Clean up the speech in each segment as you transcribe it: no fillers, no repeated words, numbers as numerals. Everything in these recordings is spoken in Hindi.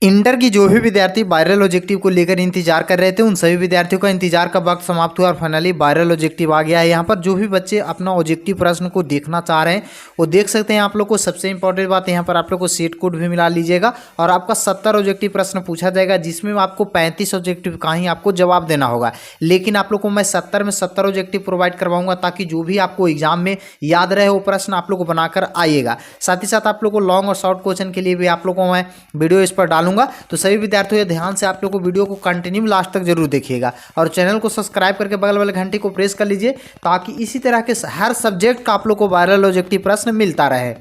इंटर की जो भी विद्यार्थी वायरल ऑब्जेक्टिव को लेकर इंतजार कर रहे थे उन सभी विद्यार्थियों का इंतजार का वक्त समाप्त हुआ और फाइनली वायरल ऑब्जेक्टिव आ गया है। यहाँ पर जो भी बच्चे अपना ऑब्जेक्टिव प्रश्न को देखना चाह रहे हैं वो देख सकते हैं। आप लोग को सबसे इंपॉर्टेंट बात यहाँ पर आप लोग को सीट कोड भी मिला लीजिएगा और आपका 70 ऑब्जेक्टिव प्रश्न पूछा जाएगा जिसमें आपको 35 ऑब्जेक्टिव का ही आपको जवाब देना होगा। लेकिन आप लोग को मैं 70 में 70 ऑब्जेक्टिव प्रोवाइड करवाऊंगा ताकि जो भी आपको एग्जाम में याद रहे वो प्रश्न आप लोग को बनाकर आइएगा। साथ ही साथ आप लोग को लॉन्ग और शॉर्ट क्वेश्चन के लिए भी आप लोग को मैं वीडियो इस पर डालूंगा। तो सभी विद्यार्थियों ध्यान से आप लोग को वीडियो को कंटिन्यू लास्ट तक जरूर देखिएगा और चैनल को सब्सक्राइब करके बगल वाले घंटी को प्रेस कर लीजिए ताकि इसी तरह के हर सब्जेक्ट का आप लोग को वायरल ऑब्जेक्टिव प्रश्न मिलता रहे।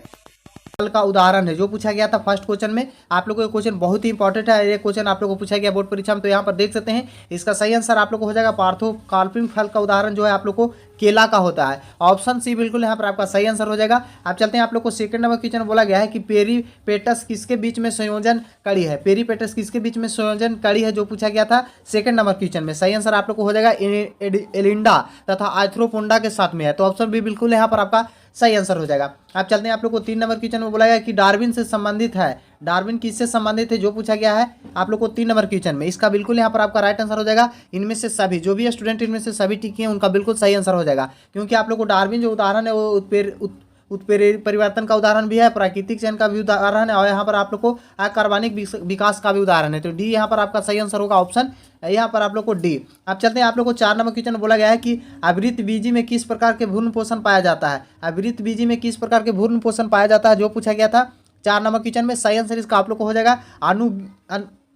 का उदाहरण है जो पूछा गया था फर्स्ट क्वेश्चन में। आप लोगों को क्वेश्चन बहुत ही इंपॉर्टेंट है। ये क्वेश्चन आप लोगों को पूछा गया बोर्ड परीक्षा में, तो यहाँ पर देख सकते हैं इसका सही आंसर आप लोग को हो जाएगा पार्थो काल्पनिक फल का उदाहरण जो है आप लोग को केला का होता है। ऑप्शन सी बिल्कुल यहाँ पर आपका सही आंसर हो जाएगा। आप चलते हैं आप लोग को सेकंड नंबर क्वेश्चन बोला गया है कि पेरीपेटस किसके बीच में संयोजन कड़ी है। पेरीपेटस किसके बीच में संयोजन कड़ी है जो पूछा गया था सेकंड नंबर क्वेश्चन में। सही आंसर आप लोग को हो जाएगा एलिंडा तथा आर्थ्रोपोडा के साथ में है, तो ऑप्शन बी बिल्कुल यहाँ पर आपका सही आंसर हो जाएगा। आप चलते हैं आप लोग को 3 नंबर क्वेश्चन में बोला गया कि डार्विन से संबंधित है। डार्विन किससे संबंधित है जो पूछा गया है आप लोग को 3 नंबर क्वेश्चन में। इसका बिल्कुल यहाँ पर आपका राइट आंसर हो जाएगा इनमें से सभी, जो भी स्टूडेंट इनमें से सभी टिके हैं उनका बिल्कुल सही आंसर हो जाएगा। क्योंकि आप लोग को डार्विन जो उदाहरण है वो उत्परिवर्तन का उदाहरण भी है, प्राकृतिक चयन का भी उदाहरण है और यहाँ पर आप लोग को अकार्बनिक विकास का भी उदाहरण है। तो डी यहाँ पर आपका सही आंसर होगा, ऑप्शन यहाँ पर आप लोग को डी। अब चलते हैं आप लोग को 4 नंबर क्वेश्चन बोला गया है कि आवृत बीजी में किस प्रकार के भ्रूण पोषण पाया जाता है। आवृत बीजी में किस प्रकार के भ्रूण पोषण पाया जाता है जो पूछा गया था 4 नंबर क्वेश्चन में। सही आंसर इसका आप लोग को हो जाएगा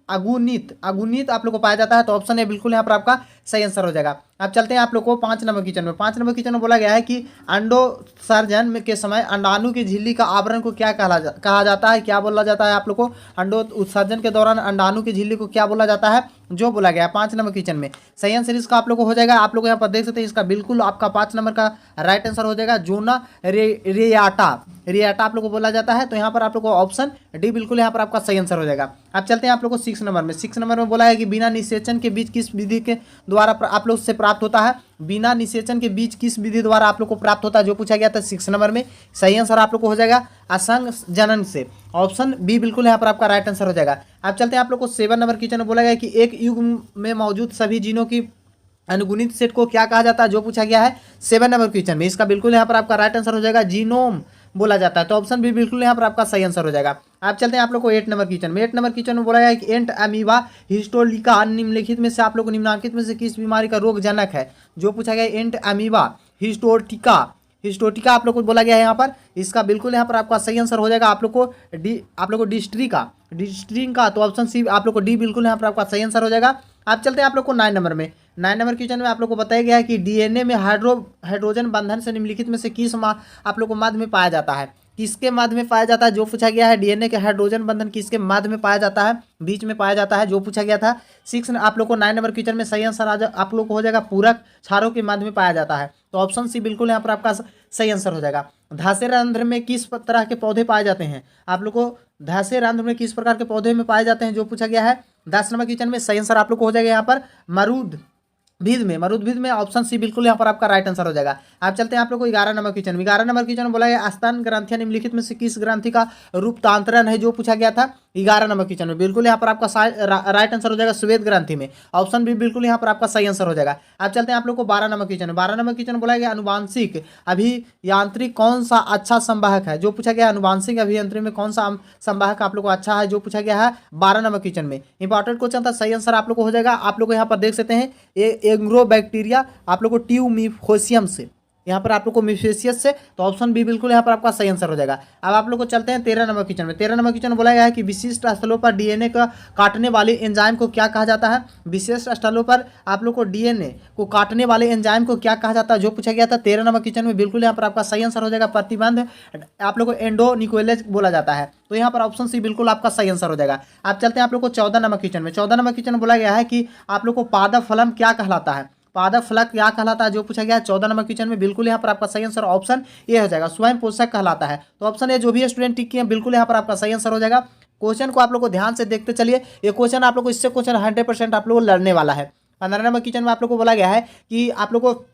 अगुणित आप लोग को पाया जाता है, तो ऑप्शन ए बिल्कुल यहाँ पर आपका सही आंसर हो जाएगा। अब चलते हैं आप लोग को 5 नंबर क्वेश्चन में। 5 नंबर क्वेश्चन में बोला गया है कि अंडोत्सर्जन के समय अंडाणु की झिल्ली का आवरण को क्या कहा जाता है, क्या बोला जाता है आप लोग को। अंडो उत्सर्जन के दौरान अंडाणु की झिल्ली को क्या बोला जाता है जो बोला गया 5 नंबर क्वेश्चन में। सही आंसर इसका आप लोग को हो जाएगा। आप लोग यहाँ पर देख सकते हैं इसका बिल्कुल आपका 5 नंबर का राइट आंसर हो जाएगा जोना रेयाटा आप लोग को बोला जाता है, तो यहाँ पर आप लोग को ऑप्शन डी बिल्कुल यहाँ पर आपका सही आंसर हो जाएगा। अब चलते हैं आप लोग को 6 नंबर में। 6 नंबर में बोला है कि बिना निषेचन के बीज किस विधि के द्वारा आप लोग से प्राप्त होता है। बिना निषेचन के बीज किस विधि द्वारा आप लोग को प्राप्त होता है जो पूछा गया था 6 नंबर में। सही आंसर आप लोग को हो जाएगा असंग जनन से, ऑप्शन बी बिल्कुल यहाँ पर आपका राइट आंसर हो जाएगा। अब चलते हैं आप लोग को 7 नंबर क्वेश्चन में बोला गया कि एक युग में मौजूद सभी जीनों की अनुगुणित सेट को क्या कहा जाता है जो पूछा गया है 7 नंबर क्वेश्चन में। इसका बिल्कुल यहाँ पर आपका राइट आंसर हो जाएगा जीनोम बोला जाता है, तो ऑप्शन बी बिल्कुल यहाँ पर आपका सही आंसर हो जाएगा। आप चलते हैं आप लोग को 8 नंबर क्वेश्चन में। 8 नंबर क्वेश्चन में बोला गया है कि एंट अमीबा हिस्टोलिका निम्नलिखित में से आप लोग को निम्नलिखित में से किस बीमारी का रोगजनक है जो पूछा गया है। एंट अमीबा हिस्टोटिका आप लोग को बोला गया है यहाँ पर। इसका बिल्कुल यहाँ पर आपका सही आंसर हो जाएगा आप लोग को डिस्ट्रिका, तो ऑप्शन सी आप लोग को डी बिल्कुल यहाँ पर आपका सही आंसर हो जाएगा। आप चलते हैं आप लोग को 9 नंबर में। 9 नंबर क्वेश्चन में आप लोग को बताया गया है कि डीएनए में हाइड्रोजन बंधन से निम्नलिखित में से किस आप लोग को माध्य में पाया जाता है। किसके माध्य में पाया जाता है जो पूछा गया है। डीएनए के हाइड्रोजन बंधन किसके माध्य में पाया जाता है, बीच में पाया जाता है जो पूछा गया था 6 आप लोग को 9 नंबर क्वेश्चन में। सही आंसर आप लोग को हो जाएगा पूरक क्षारों के माध्य में पाया जाता है, तो ऑप्शन सी बिल्कुल यहाँ पर आपका सही आंसर हो जाएगा। धासे रंध्र में किस तरह के पौधे पाए जाते हैं। आप लोग को धासे रंध्र में किस प्रकार के पौधे में पाए जाते हैं जो पूछा गया है 10 नंबर क्वेश्चन में। सही आंसर आप लोग को हो जाएगा यहाँ पर मरुद्भिद में, ऑप्शन सी बिल्कुल यहाँ पर आपका राइट आंसर हो जाएगा। आप चलते हैं आप लोग को 11 नंबर क्वेश्चन में। 11 नंबर क्वेश्चन में बोला गया स्तन ग्रंथियां निम्नलिखित में से किस ग्रंथि का रूपांतरण है जो पूछा गया था 11 नंबर क्वेश्चन में। बिल्कुल यहाँ पर आपका राइट आंसर हो जाएगा श्वेत ग्रंथि में, ऑप्शन बी बिल्कुल यहाँ पर आपका सही आंसर हो जाएगा। आप चलते हैं आप लोग को 12 नंबर क्वेश्चन में। 12 नंबर क्वेश्चन बोला गया अनुवांशिक अभियांत्रिक कौन सा अच्छा संवाहक है जो पूछा गया। अनुवांशिक अभियांत्रिक में कौन सा संवाहक आप लोग को अच्छा है जो पूछा गया है 12 नंबर क्वेश्चन में। इंपॉर्टेंट क्वेश्चन था, सही आंसर आप लोग को हो जाएगा। आप लोग को यहाँ पर देख सकते हैं एग्रोबैक्टीरिया आप लोग को ट्यूमिफोसियम से, यहाँ पर आप लोग को मिफेसियस से, तो ऑप्शन बी बिल्कुल यहाँ पर आपका सही आंसर हो जाएगा। अब आप लोग को चलते हैं 13 नंबर क्वेश्चन में। 13 नंबर क्वेश्चन में बोला गया है कि विशिष्ट स्थलों पर डीएनए का काटने वाले एंजाइम को क्या कहा जाता है। विशिष्ट स्थलों पर आप लोग को डीएनए को काटने वाले एंजाइम को क्या कहा जाता है जो पूछा गया था 13 नंबर क्वेश्चन में। बिल्कुल यहाँ पर आपका सही आंसर हो जाएगा प्रतिबंध आप लोग को एंडोनिकोलेज बोला जाता है, तो यहाँ पर ऑप्शन सी बिल्कुल आपका सही आंसर हो जाएगा। आप चलते हैं आप लोग को 14 नंबर क्वेश्चन में। 14 नंबर क्वेश्चन में बोला गया है कि आप लोग को पादप फलम क्या कहलाता है। पादप फलक क्या कहलाता है जो पूछा गया है 14 नंबर क्वेश्चन में। बिल्कुल यहाँ पर आपका सही आंसर ऑप्शन ए हो जाएगा, स्वयं पोषक कहलाता है, तो ऑप्शन ए जो भी स्टूडेंट टिक किए हैं बिल्कुल यहाँ पर आपका सही आंसर हो जाएगा। क्वेश्चन को आप लोग को ध्यान से देखते चलिए, ये क्वेश्चन आप लोग को इससे क्वेश्चन 100% आप लोग को लड़ने वाला है। 15 नंबर क्वेश्चन में आप लोग को बोला गया है कि आप लोग को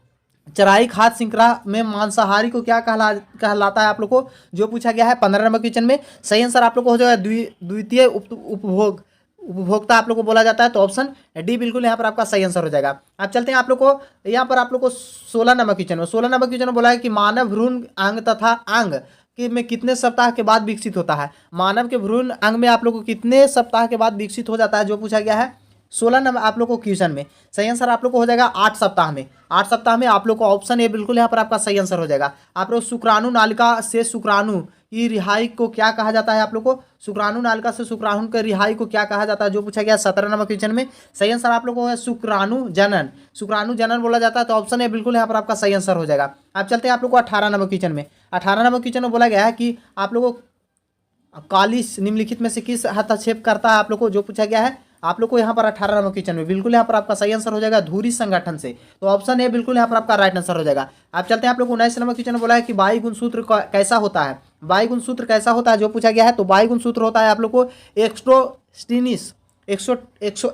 चराई खाद्य श्रृंखला में मांसाहारी को क्या कहलाता है आप लोग को जो पूछा गया है 15 नंबर क्वेश्चन में। सही आंसर आप लोग को हो जाएगा द्वितीय उपभोग उपभोक्ता आप लोग को बोला जाता है, तो ऑप्शन डी बिल्कुल यहाँ पर आपका सही आंसर हो जाएगा। अब चलते हैं आप लोग को यहाँ पर आप लोग को 16 नंबर क्वेश्चन में 16 नंबर क्वेश्चन में बोला है कि मानव भ्रूण अंग तथा अंग कि में कितने सप्ताह के बाद विकसित होता है। मानव के भ्रूण अंग में आप लोग को कितने सप्ताह के बाद विकसित हो जाता है, जो पूछा गया है 16 नंबर आप लोग को क्वेश्चन में। सही आंसर आप लोग को हो जाएगा 8 सप्ताह में। 8 सप्ताह में आप लोग को ऑप्शन ए बिल्कुल यहाँ पर आपका सही आंसर हो जाएगा। आप लोग शुक्राणु नालिका से शुक्राणु की रिहाई को क्या कहा जाता है, आप लोग को शुक्राणु नालिका से शुक्राणु की रिहाई को क्या कहा जाता है, जो पूछा गया 17 नंबर क्वेश्चन में। सही आंसर आप लोग को है शुक्राणु जनन। शुक्राणु जनन बोला जाता है, तो ऑप्शन ए बिल्कुल यहाँ पर आपका सही आंसर हो जाएगा। अब चलते हैं आप लोग को 18 नंबर क्वेश्चन में। 18 नंबर क्वेश्चन में बोला गया है कि आप लोगों को कालिस निम्नलिखित में से किस हस्तक्षेप करता है, आप लोग को जो पूछा गया है आप लोग को यहाँ पर 18 नंबर क्वेश्चन में बिल्कुल यहाँ पर आपका सही आंसर हो जाएगा धुरी संगठन से, तो ऑप्शन ए बिल्कुल यहाँ पर आपका राइट आंसर हो जाएगा। आप चलते हैं आप लोग को 19 नंबर क्वेश्चन में बोला है कि वायु गुणसूत्र कैसा होता है। वायु गुणसूत्र कैसा होता है, जो पूछा गया है, तो वायु गुणसूत्र होता है आप लोग को एक्स्ट्रोस्टेनिस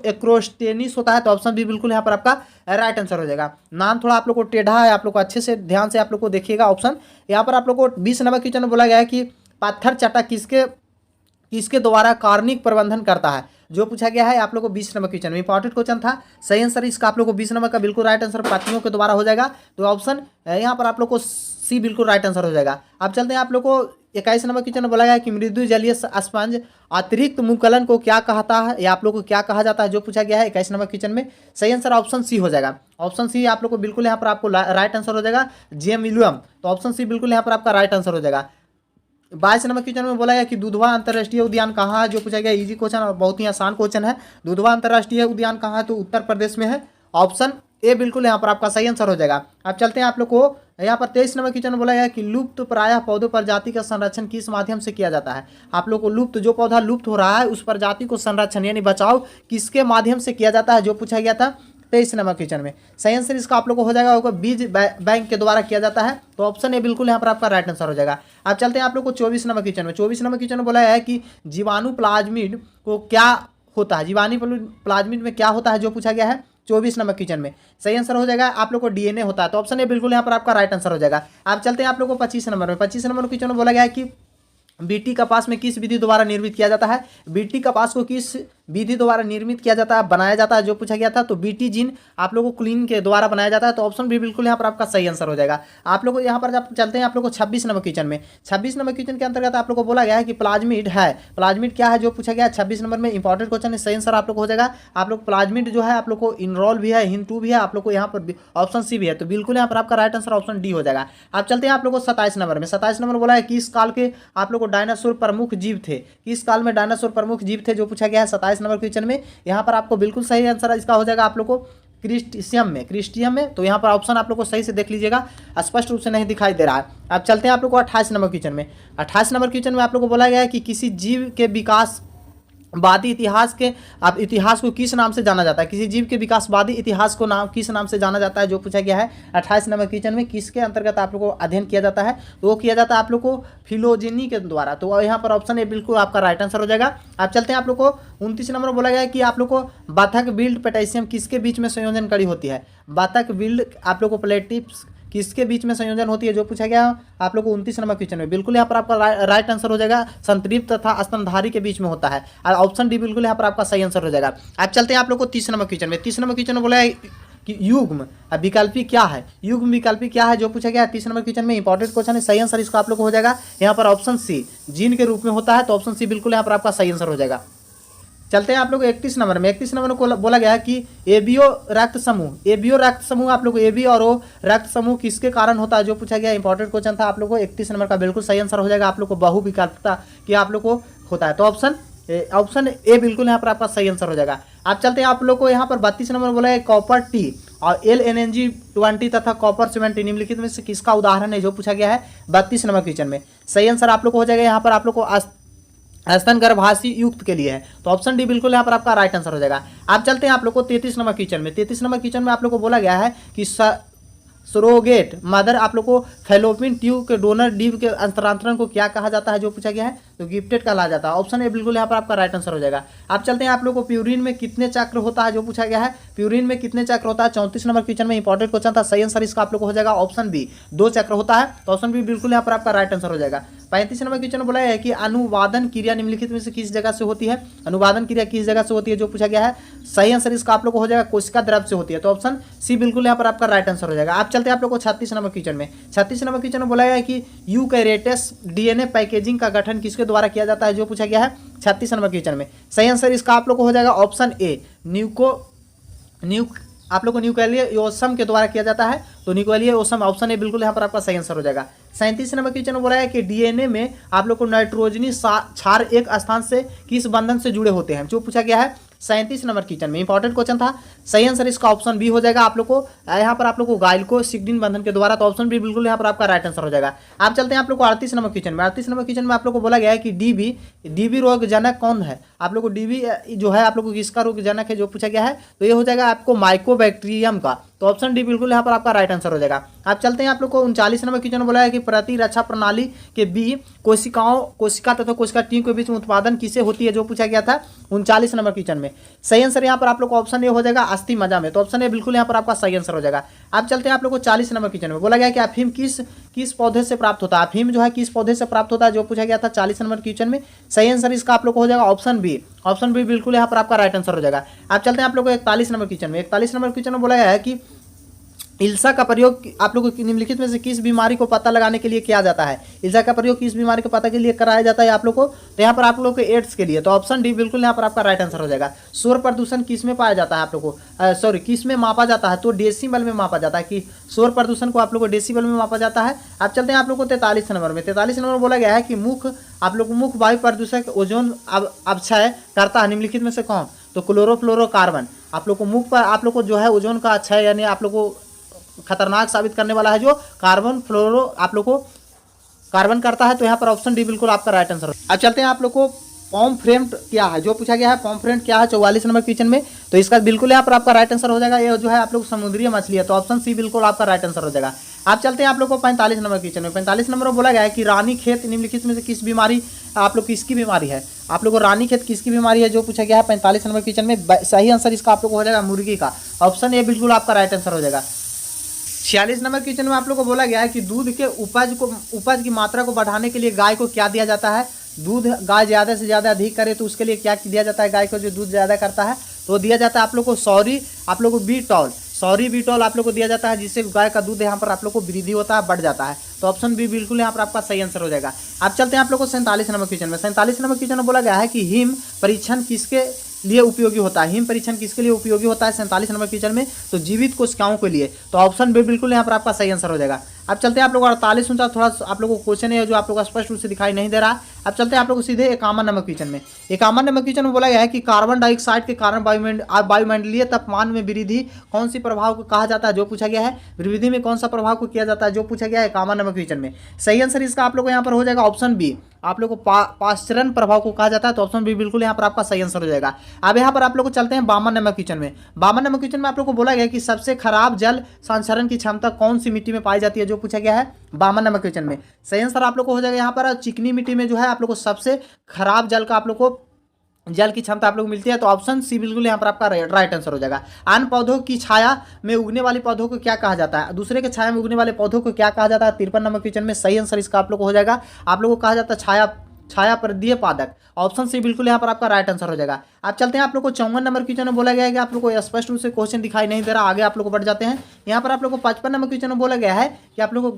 एक्रोस्टेनिस होता है, तो ऑप्शन बी बिल्कुल यहाँ पर आपका राइट आंसर हो जाएगा। नाम थोड़ा आप लोग को टेढ़ा है, आप लोग को अच्छे से ध्यान से आप लोग को देखिएगा ऑप्शन। यहाँ पर आप लोग को 20 नंबर क्वेश्चन में बोला गया है कि पत्थर चट्टा किसके द्वारा कार्बनिक प्रबंधन करता है, जो पूछा गया है आप लोग को 20 नंबर क्वेश्चन में। इंपॉर्टेंट क्वेश्चन था, सही आंसर इसका आप लोग को 20 नंबर का बिल्कुल राइट आंसर पत्तियों के द्वारा हो जाएगा, तो ऑप्शन यहाँ पर आप लोग को सी बिल्कुल राइट आंसर हो जाएगा। अब चलते हैं आप लोग को 21 नंबर क्वेश्चन में बोला गया है कि मृदु जलीय स्पंज अतिरिक्त मुकलन को क्या कहता है, या आप लोग को क्या कहा जाता है, जो पूछा गया है 21 नंबर क्वेश्चन में। सही आंसर ऑप्शन सी हो जाएगा। ऑप्शन सी आप लोग को बिल्कुल यहाँ पर आपको राइट आंसर हो जाएगा जेम विलियम, तो ऑप्शन सी बिल्कुल यहाँ पर आपका राइट आंसर हो जाएगा। 22 नंबर क्वेश्चन में बोला गया कि दुधवा अंतर्राष्ट्रीय उद्यान कहाँ है, जो पूछा गया इजी क्वेश्चन और बहुत ही आसान क्वेश्चन है। दुधवा अंतर्राष्ट्रीय उद्यान कहाँ है, तो उत्तर प्रदेश में है, ऑप्शन ए बिल्कुल यहाँ पर आपका सही आंसर हो जाएगा। अब चलते हैं आप लोग को यहाँ पर 23 नंबर क्वेश्चन में बोला गया कि लुप्त प्रायः पौधों प्रजाति का संरक्षण किस माध्यम से किया जाता है। आप लोग को लुप्त जो पौधा लुप्त हो रहा है उस प्रजाति को संरक्षण यानी बचाव किसके माध्यम से किया जाता है, जो पूछा गया था 23 नंबर क्वेश्चन में। सही आंसर इसका आप लोग को हो जाएगा होगा बीज बैंक के द्वारा किया जाता है, तो ऑप्शन ए बिल्कुल यहाँ पर आपका राइट आंसर हो जाएगा। अब चलते हैं आप लोग को 24 नंबर क्वेश्चन में। 24 नंबर क्वेश्चन में बोला है कि जीवाणु प्लाज्मिड को क्या होता है, जीवाणु प्लाज्मिड में क्या होता है, जो पूछा गया है 24 नंबर क्वेश्चन में। सही आंसर हो जाएगा आप लोग को डीएनए होता है, तो ऑप्शन ए बिल्कुल यहाँ पर आपका राइट आंसर हो जाएगा। आप चलते हैं आप लोग को 25 नंबर में। 25 नंबर क्वेश्चन में बोला गया है कि बीटी कपास में किस विधि द्वारा निर्मित किया जाता है। बीटी कपास को किस विधि द्वारा निर्मित किया जाता है, बनाया जाता है, जो पूछा गया था, तो बीटी जीन आप लोगों को क्लीन के द्वारा बनाया जाता है, तो ऑप्शन बी बिल्कुल यहाँ पर आपका सही आंसर हो जाएगा। आप लोग को यहाँ पर जब चलते हैं आप लोग को 26 नंबर क्वेश्चन में। 26 नंबर क्वेश्चन के अंतर्गत आप लोग को बोला गया है कि प्लाज्मिड है, प्लाज्मिड क्या है, जो पूछा गया है 26 नंबर में। इंपॉर्टेंट क्वेश्चन है, सही आंसर आप लोग हो जाएगा। आप लोग प्लाज्मिड जो है आप लोग को इनरोल भी है, हिंटू भी है, आप लोग को यहाँ पर ऑप्शन सी भी है, तो बिल्कुल यहाँ पर आपका राइट आंसर ऑप्शन डी हो जाएगा। आप चलते हैं आप लोग को 27 नंबर में। 27 नंबर बोला है कि इस काल के आप लोग को डायनासोर प्रमुख जीव थे, किस काल में डायनासोर प्रमुख जीव थे, जो पूछा गया है 27 नंबर क्वेश्चन में। यहाँ पर आपको बिल्कुल सही आंसर इसका हो जाएगा आप लोग को क्रिस्टियम में, तो यहाँ पर ऑप्शन आप लोग को सही से देख लीजिएगा, स्पष्ट रूप से नहीं दिखाई दे रहा है। अब चलते हैं आप लोग को 28 नंबर क्वेश्चन में। 28 नंबर क्वेश्चन में आप लोग को बोला गया है कि किसी जीव के विकास वादी इतिहास के आप इतिहास को किस नाम से जाना जाता है, किसी जीव के विकासवादी इतिहास को नाम किस नाम से जाना जाता है, जो पूछा गया है 28 नंबर क्वेश्चन में। किसके अंतर्गत आप लोग को अध्ययन किया जाता है, तो वो किया जाता है आप लोग को फिलोजेनी के द्वारा, तो यहाँ पर ऑप्शन ए बिल्कुल आपका राइट आंसर हो जाएगा। आप चलते हैं आप लोग को 29 नंबर बोला गया है कि आप लोग को बाथक बिल्ड पोटेशियम किसके बीच में संयोजन कड़ी होती है। बाथक बिल्ड आप लोग को प्लेटिप्स किसके बीच में संयोजन होती है, जो पूछा गया आप लोग को 29 नंबर क्वेश्चन में। बिल्कुल यहाँ पर आपका राइट आंसर हो जाएगा संतृप्त तथा स्तनधारी के बीच में होता है, और ऑप्शन डी बिल्कुल यहाँ पर आपका सही आंसर हो जाएगा। आप चलते हैं आप लोग को 30 नंबर क्वेश्चन में। 30 नंबर क्वेश्चन में बोला है कि युग्म विकल्पी क्या है, युग्म विकल्पी क्या है, जो पूछा गया है 30 नंबर क्वेश्चन में। इंपॉर्टेंट क्वेश्चन है, सही आंसर इसका आप लोग को हो जाएगा यहाँ पर ऑप्शन सी जीन के रूप में होता है, तो ऑप्शन सी बिल्कुल यहाँ पर आपका सही आंसर हो जाएगा। चलते हैं आप लोग 31 नंबर में। 31 नंबर को बोला गया है कि एबीओ रक्त समूह आप लोग को एबी और ओ रक्त समूह किसके कारण होता है, जो पूछा गया इंपॉर्टेंट क्वेश्चन था आप लोग को। 31 नंबर का बिल्कुल सही आंसर हो जाएगा आप लोग को बहुविकल्पता की आप लोग को होता है, तो ऑप्शन ए बिल्कुल यहाँ पर आपका सही आंसर हो जाएगा। आप चलते हैं आप लोग को यहाँ पर 32 नंबर बोला है कॉपर टी और LNG20 तथा कॉपर 70 निम्नलिखित में से किसका उदाहरण है, जो पूछा गया है 32 नंबर क्वेश्चन में। सही आंसर आप लोग को हो जाएगा यहाँ पर आप लोग को स्तन गर्भाशी युक्त के लिए है, तो ऑप्शन डी बिल्कुल यहाँ पर आपका राइट आंसर हो जाएगा। आप चलते हैं आप लोग को 33 नंबर क्वेश्चन में। 33 नंबर क्वेश्चन में आप लोग को बोला गया है कि सरोगेट मदर आप लोग को फैलोपियन ट्यूब के डोनर डीव के अंतरांतरण को क्या कहा जाता है, जो पूछा गया है तो गिफ्टेड कहला जाता है। ऑप्शन ए बिल्कुल यहाँ पर आपका राइट आंसर हो जाएगा। आप चलते हैं आप लोग को प्यूरिन में कितने चक्र होता है जो पूछा गया है, प्यूरिन में कितने चक्र होता है 34 नंबर क्वेश्चन में इंपॉर्टेंट क्वेश्चन था। सही आंसर इसका आप लोग को हो जाएगा ऑप्शन बी, 2 चक्र होता है। तो ऑप्शन बी बिल्कुल यहाँ पर आपका राइट आंसर हो जाएगा। 35 नंबर क्वेश्चन बोला है कि अनुवादन क्रिया निम्नलिखित में से किस जगह से होती है, अनुवादन क्रिया किस जगह से होती है जो पूछा गया है। सही आंसर इसका आप लोग को हो जाएगा कोशिका द्रव से होती है। तो ऑप्शन सी बिल्कुल यहाँ पर आपका राइट आंसर हो जाएगा। आप चलते हैं आप लोग को 36 नंबर क्वेश्चन में। 36 नंबर क्वेश्चन में बोला गया है कि यूकैरियोट्स डीएनए पैकेजिंग का गठन किसके द्वारा किया जाता है जो पूछा गया है 36 नंबर क्वेश्चन में। सही आंसर इसका आप लोग को हो जाएगा ऑप्शन ए, आप लोग को न्यूक्लियोसम के द्वारा किया जाता है। तो न्यूक्लियोसम ऑप्शन ए बिल्कुल यहाँ पर आपका सही आंसर हो जाएगा। 37 नंबर क्वेश्चन में बोला है कि डीएनए में आप लोग को नाइट्रोजनी क्षार एक स्थान से किस बंधन से जुड़े होते हैं जो पूछा गया है 37 नंबर क्वेश्चन में। इंपॉर्टेंट क्वेश्चन था। सही आंसर इसका ऑप्शन बी हो जाएगा। आप लोग को यहाँ पर आप लोग को गाइल्को सिग्डिन बंधन के द्वारा। तो ऑप्शन बी बिल्कुल यहाँ पर आपका राइट आंसर हो जाएगा। आप चलते हैं आप लोग को 38 नंबर क्वेश्चन में। 38 नंबर क्वेश्चन में आप लोग को बोला गया है कि डीबी रोगजनक कौन है। आप लोग को डीबी जो है आप लोग को किसका रोगजनक है जो पूछा गया है। तो ये हो जाएगा आपको माइकोबैक्टीरियम का। तो ऑप्शन डी बिल्कुल यहाँ पर आपका राइट आंसर हो जाएगा। आप चलते हैं आप लोग को 39 नंबर क्वेश्चन में बोला है कि प्रतिरक्षा प्रणाली के बी कोशिका तथा कोशिका टी के बीच में उत्पादन किसे होती है जो पूछा गया था 39 नंबर क्वेश्चन में। सही आंसर यहाँ पर आप लोग को ऑप्शन ए हो जाएगा अस्थि मज्जा में। तो ऑप्शन ए बिल्कुल यहाँ पर आपका सही आंसर हो जाएगा। आप चलते हैं आप लोग को 40 नंबर क्वेश्चन में। बोला गया कि अफीम किस पौधे से प्राप्त होता है, अफीम जो है किस पौधे से प्राप्त होता है जो पूछा गया था 40 नंबर क्वेश्चन में। सही आंसर इसका आप लोग को हो जाएगा ऑप्शन बी, ऑप्शन बी बिल्कुल यहाँ पर आपका राइट आंसर हो जाएगा। आप चलते हैं आप लोग को 41 नंबर क्वेश्चन में। 41 नंबर क्वेश्चन में बोला गया है कि इल्सा का प्रयोग आप लोगों को निम्नलिखित में से किस बीमारी को पता लगाने के लिए किया जाता है। इल्सा का प्रयोग किस बीमारी को पता के लिए कराया जाता है आप लोग को। तो यहाँ पर आप लोग को एड्स के लिए। तो ऑप्शन डी बिल्कुल यहाँ पर आपका राइट आंसर हो जाएगा। शोर प्रदूषण किस में पाया जाता है आप लोग को, किस में मापा जाता है। तो डेसिबल में मापा जाता है कि शोर प्रदूषण को आप लोग को डेसिबल में मापा जाता है। आप चलते हैं आप लोग को 43 नंबर में। 43 नंबर में बोला गया है कि आप लोग को मुख्य वायु प्रदूषक ओजोन अपक्षय करता है निम्नलिखित में से कौन। तो क्लोरोफ्लोरोकार्बन आप लोग को मुख्य पर आप लोग को जो है ओजोन का क्षय यानी आप लोग को खतरनाक साबित करने वाला है जो कार्बन फ्लोरो आप लोग को कार्बन करता है। तो यहाँ पर ऑप्शन डी बिल्कुल आपका राइट आंसर। अब चलते हैं आप लोग को पॉम्फ्रेट क्या है जो पूछा गया है। पॉम्फ्रेट क्या है 44 नंबर क्वेश्चन में। तो इसका बिल्कुल यहाँ पर आपका राइट आंसर हो जाएगा। ये जो है आप लोग समुद्री मछली है। तो ऑप्शन सी बिल्कुल आपका राइट आंसर हो जाएगा। आप चलते हैं आप लोग को 45 नंबर क्वेश्चन में। 45 नंबर में बोला गया है कि रानीखेत निम्नलिखित में से किस बीमारी आप लोग किसकी बीमारी है। आप लोग को रानीखेत किसकी बीमारी है जो पूछा गया है 45 नंबर क्वेश्चन में। सही आंसर इसका आप लोग को हो जाएगा मुर्गी का। ऑप्शन ए बिल्कुल आपका राइट आंसर हो जाएगा। 46 नंबर क्वेश्चन में आप लोग को बोला गया है कि दूध के उपज की मात्रा को बढ़ाने के लिए गाय को क्या दिया जाता है। दूध गाय ज़्यादा से ज़्यादा अधिक करे तो उसके लिए क्या दिया जाता है। गाय को जो दूध ज़्यादा करता है तो दिया जाता है आप लोग को आप लोग को बीटॉल आप लोग को दिया जाता है जिससे गाय का दूध यहाँ पर आप लोग को वृद्धि होता है बढ़ जाता है। तो ऑप्शन बी बिल्कुल यहाँ पर आपका सही आंसर हो जाएगा। आप चलते हैं आप लोग को 47 नंबर क्वेश्चन में। 47 नंबर क्वेश्चन में बोला गया है कि हिम परीक्षण किसके लिए उपयोगी होता है। हिम परीक्षण किसके लिए उपयोगी होता है 47 नंबर क्वेश्चन में। तो जीवित कोशिकाओं के लिए। तो ऑप्शन बी बिल्कुल यहाँ पर आपका सही आंसर हो जाएगा। अब चलते हैं आप लोग 48 थोड़ा आप लोगों को क्वेश्चन है जो आप लोग को स्पष्ट रूप से दिखाई नहीं दे रहा। अब चलते हैं आप लोग को सीधे 51 नंबर क्वेश्चन में। 51 नंबर क्वेश्चन में बोला गया है कि कार्बन डाइऑक्साइड के कारण वायुमंडलीय तापमान में वृद्धि कौन सी प्रभाव को कहा जाता है जो पूछा गया है। वृद्धि में कौन सा प्रभाव को किया जाता है जो पूछा गया है 51 नंबर क्वेश्चन में। सही आंसर इसका आप लोग को यहाँ पर हो जाएगा ऑप्शन बी। आप लोग को पाश्चरण प्रभाव को कहा जाता है। तो ऑप्शन बी बिल्कुल यहाँ पर आपका सही आंसर हो जाएगा। अब यहाँ पर आप लोग को चलते हैं 52 नंबर क्वेश्चन में। 52 नंबर क्वेश्चन में आप लोग को बोला गया कि सबसे खराब जल संचरण की क्षमता कौन सी मिट्टी में पाई जाती है जो पूछा गया है 52 नंबर क्वेश्चन में। सही आंसर आप लोग को हो जाएगा यहाँ पर चिकनी मिट्टी में जो है आप लोग को सबसे खराब जल का आप लोग को जल की क्षमता आप लोग को मिलती है। तो ऑप्शन सी बिल्कुल यहाँ पर आपका राइट आंसर हो जाएगा। अन्य पौधों की छाया में उगने वाले पौधों को क्या कहा जाता है। दूसरे के छाया में उगने वाले पौधों को क्या कहा जाता है 53 नंबर क्वेश्चन में। सही आंसर इसका आप लोग को हो जाएगा। आप लोग को कहा जाता है छाया परिधीय पादक। ऑप्शन सी बिल्कुल यहाँ पर आपका राइट आंसर हो जाएगा। आप चलते हैं आप लोग को 54 नंबर क्वेश्चन में बोला गया है कि आप लोग को स्पष्ट रूप से क्वेश्चन दिखाई नहीं दे रहा। आगे आप लोग को बढ़ जाते हैं। यहाँ पर आप लोग को 55 नंबर क्वेश्चन में बोला गया है कि आप लोग को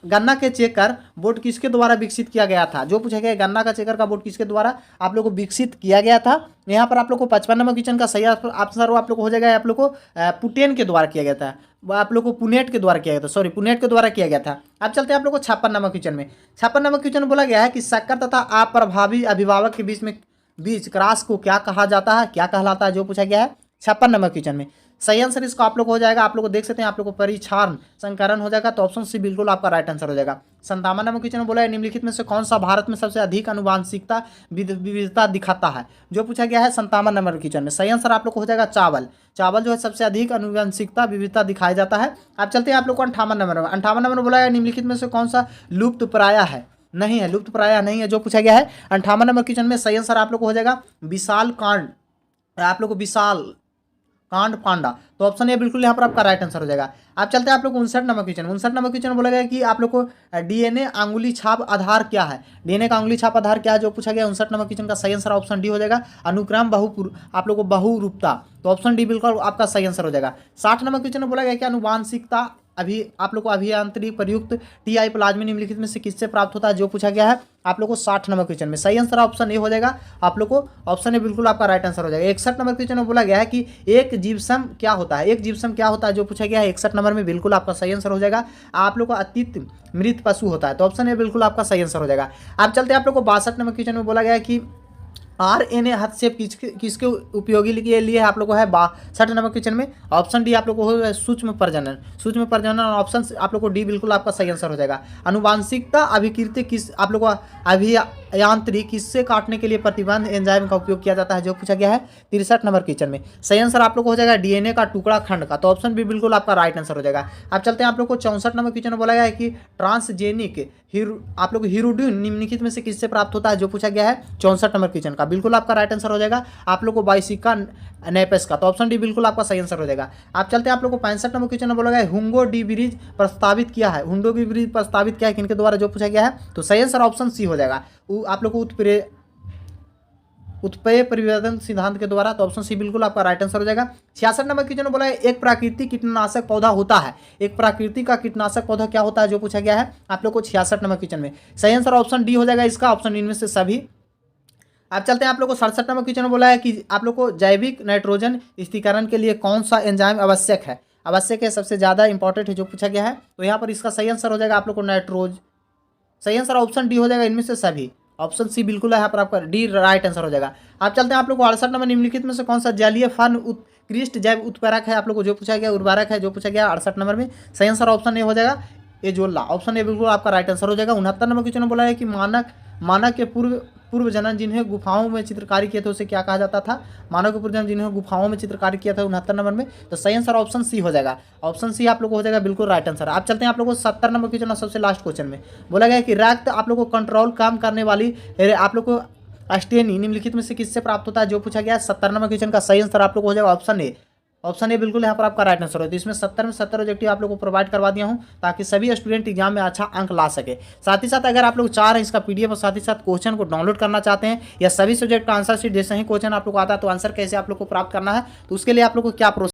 गन्ना के चेकर बोर्ड किसके द्वारा विकसित किया गया था जो पूछा गया गन्ना का चेकर का बोर्ड किसके द्वारा आप लोग को विकसित किया गया था। यहाँ पर आप लोग को 55 नंबर क्वेश्चन का सही आंसर आप लोग को हो जाएगा आप लोग को पुटेन के द्वारा किया गया था। आप लोग को पुनेट के द्वारा किया गया था, पुनेट के द्वारा किया गया था। अब चलते हैं आप लोग को 56 नंबर क्वेश्चन में। 56 नंबर क्वेश्चन में बोला गया है कि शक्कर तथा अप्रभावी अभिभावक के बीच क्रॉस को क्या कहा जाता है, क्या कहलाता है जो पूछा गया है 56 नंबर क्वेश्चन में। सही आंसर इसका आप लोग हो जाएगा। आप लोग को देख सकते हैं आप लोग को परिक्षारण संकरण हो जाएगा। तो ऑप्शन सी बिल्कुल आपका राइट आंसर हो जाएगा। 57 नंबर क्वेश्चन में बोला है निम्नलिखित में से कौन सा भारत में सबसे अधिक आनुवांशिकता विविधता दिखाता है जो पूछा गया है 57 नंबर क्वेश्चन में। सही आंसर आप लोग को हो जाएगा चावल जो है सबसे अधिक आनुवांशिकता विविधता दिखाया जाता है। आप चलते हैं आप लोग को 58 नंबर में। 58 नंबर में बोला है निम्नलिखित में से कौन सा लुप्त प्राय है। नहीं है, लुप्त प्राय नहीं है जो पूछा गया है। 58 नंबर क्वेश्चन में सही आंसर आप लोग को हो जाएगा विशाल कांड, आप लोग को विशाल कांड पांडा। तो ऑप्शन ए बिल्कुल यहाँ पर आपका राइट आंसर हो जाएगा। आप चलते हैं आप लोग 59 नंबर क्वेश्चन। 59 नंबर क्वेश्चन बोला गया कि आप लोग को डीएनए अंगुली छाप आधार क्या है, डीएनए का अंगुली छाप आधार क्या है जो पूछा गया। 59 नंबर क्वेश्चन का सही आंसर ऑप्शन डी हो जाएगा अनुक्रम आप लोग को बहुरूपता। तो ऑप्शन डी बिल्कुल आपका सही आंसर हो जाएगा। 60 नंबर क्वेश्चन में बोला गया कि अनुवांशिकता अभी आप लोग को अभियांत्रिक प्रयुक्त टीआई प्लाज्मी निम्नलिखित में से किससे प्राप्त होता है जो पूछा गया है आप लोग को 60 नंबर क्वेश्चन में। सही आंसर ऑप्शन ए हो जाएगा आप लोग को, ऑप्शन ए बिल्कुल आपका राइट आंसर हो जाएगा। 61 नंबर क्वेश्चन में बोला गया है कि एक जीवसम क्या होता है, एक जीवसम क्या होता है जो पूछा गया है 61 नंबर में, बिल्कुल आपका सही आंसर हो जाएगा। आप लोग को अतीत मृत पशु होता है, तो ऑप्शन ए बिल्कुल आपका सही आंसर हो जाएगा। आप चलते हैं आप लोग को 62 नंबर क्वेश्चन में बोला गया है कि आरएनए हस्तक्षेप किसके उपयोगी के लिए आप लोग को है 62 नंबर क्वेश्चन में। ऑप्शन डी आप लोग को हो सूक्ष्म प्रजनन, सूक्ष्म प्रजनन ऑप्शन आप लोग को डी बिल्कुल आपका सही आंसर हो जाएगा। अनुवांशिकता अभिकृति किस आप लोग को अभियांत्रिक किससे काटने के लिए प्रतिबंध एंजाइम का उपयोग किया जाता है जो पूछा गया है 63 नंबर क्वेश्चन में। सही आंसर आप लोग को हो जाएगा डीएनए का टुकड़ा खंड का, तो ऑप्शन बी बिल्कुल आपका राइट आंसर हो जाएगा। आप चलते हैं आप लोग को 64 नंबर क्वेश्चन में बोला गया है कि ट्रांसजेनिक आप लोग हीरोडिन निम्नलिखित में से किससे प्राप्त होता है जो पूछा गया है 64 नंबर क्वेश्चन का, बिल्कुल आपका राइट आंसर हो जाएगा आप लोग को बाइसिका नेपेस का, तो ऑप्शन डी बिल्कुल आपका सही आंसर हो जाएगा। आप चलते हैं आप लोग को 65 नंबर क्वेश्चन में बोला गया है हुंगो डी ब्रिज प्रस्तावित किया है, हुंगो डी ब्रिज प्रस्तावित किया है किनके द्वारा जो पूछा गया है, तो सही आंसर ऑप्शन सी हो जाएगा आप लोग को उत्पेय परिवर्तन सिद्धांत के द्वारा, तो ऑप्शन सी बिल्कुल आपका राइट आंसर हो जाएगा। 66 नंबर क्वेश्चन में बोला है एक प्राकृतिक कीटनाशक पौधा होता है, एक प्राकृतिक का कीटनाशक पौधा क्या होता है जो पूछा गया है आप लोग को 66 नंबर क्वेश्चन में। सही आंसर ऑप्शन डी हो जाएगा इसका, ऑप्शन इनमें से सभी। आप चलते हैं आप लोग को 67 नंबर क्वेश्चन में बोला है कि आप लोग को जैविक नाइट्रोजन स्थिरीकरण के लिए कौन सा एंजाइम आवश्यक है, आवश्यक है सबसे ज़्यादा इंपॉर्टेंट है जो पूछा गया है, तो यहाँ पर इसका सही आंसर हो जाएगा आप लोग को नाइट्रोज। सही आंसर ऑप्शन डी हो जाएगा इनमें से सभी, ऑप्शन सी बिल्कुल है यहाँ पर आपका डी राइट आंसर हो जाएगा। आप चलते हैं आप लोग को 68 नंबर निम्नलिखित में से कौन सा जलीय फन उत्कृष्ट जैव उत्प्रेरक है आप लोग को जो पूछा गया, उर्वरक है जो पूछा गया 68 नंबर में। सही आंसर ऑप्शन ए हो जाएगा एजोला, ऑप्शन ए बिल्कुल आपका राइट आंसर हो जाएगा। 69 नंबर क्वेश्चन में बोला है कि मानव के पूर्व जन्म जिन्हें गुफाओं में चित्रकारी किया था उसे क्या कहा जाता था, मानव के पूर्व जन्म जिन्हें गुफाओं में चित्रकारी किया था 69 नंबर में, तो सही आंसर ऑप्शन सी हो जाएगा, ऑप्शन सी आप लोग को हो जाएगा बिल्कुल राइट आंसर। आप चलते हैं आप लोग को 70 नंबर क्वेश्चन सबसे लास्ट क्वेश्चन में बोला गया कि रक्त आप लोग को कंट्रोल काम करने वाली आप लोग को अस्टेनी निम्नलिखित में से किससे प्राप्त होता है जो पूछा गया है 70 नंबर क्वेश्चन का। सही आंसर आप लोग को हो जाएगा ऑप्शन ए, ऑप्शन ए बिल्कुल यहाँ पर आपका राइट आंसर हो। तो इसमें 70 में 70 ऑब्जेक्टिव आप लोग को प्रोवाइड करवा दिया हूँ ताकि सभी स्टूडेंट एग्जाम में अच्छा अंक ला सके। साथ ही साथ अगर आप लोग चाह रहे हैं इसका पीडीएफ और साथ ही साथ क्वेश्चन को डाउनलोड करना चाहते हैं या सभी सब्जेक्ट का आंसर शीट जैसे ही क्वेश्चन आप लोग को आता है तो आंसर कैसे आप लोग को प्राप्त करना है, तो उसके लिए आप लोग को क्या